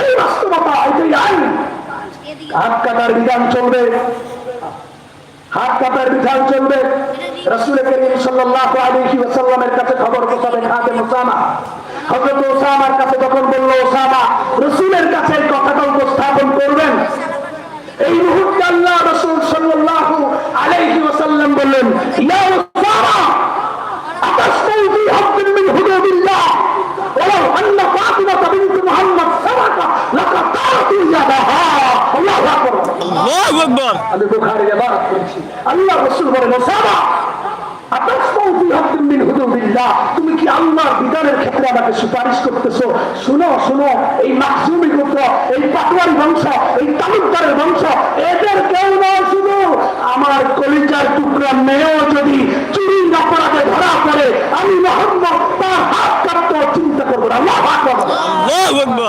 এটাই বাস্তবতা, এটাই আইন। হাত কাটার বিধান চলবে, হাত কাটার বিধান চলবে। রাসূল করিম সাল্লাল্লাহু আলাইহি ওয়াসাল্লামের কাছে খবর পৌঁছাবে খাদেম ওসামা। হযরত ওসামার কাছে যখন বলল ওসামা রাসূলের কাছে এই কথাটা উপস্থাপন করবেন, এই মুহূর্তে আল্লাহ রাসূল সাল্লাল্লাহু আলাইহি ওয়াসাল্লাম বললেন, ইয়া ওসামা আতাশতাউ ফি হাদ্দিন মিন হুদুদিল্লাহ ওয়ালাউ আন্না ফাতিমা বিনত মুহাম্মদ সাবাকা লাকাতাতু ইয়াদাহা। আল্লাহু আকবার, আল্লাহু আকবার। আমি বুখারী ইবারত করেছি, আল্লাহ রাসূল বলেন, ওসামা আতাশতাউ ফি হাদ্দিন মিন হুদুদিল্লাহ, তুমি কি আল্লাহর বিধানের ক্ষেত্রে আমাকে সুপারিশ করতেছো? শুনো শুনো, এই মাখজুমি গোত্র, এই পাটোয়ারি বংশ, এই তালুকদারের বংশ, এদের কেউ নয়, শুধু আমার কলিজার টুকরা মেয়েও যদি চুরির অপরাধে ধরা পড়ে আমি মুহাম্মদ তার হাত কাটতে চিন্তা করবো না। আল্লাহু আকবার, আল্লাহু আকবার।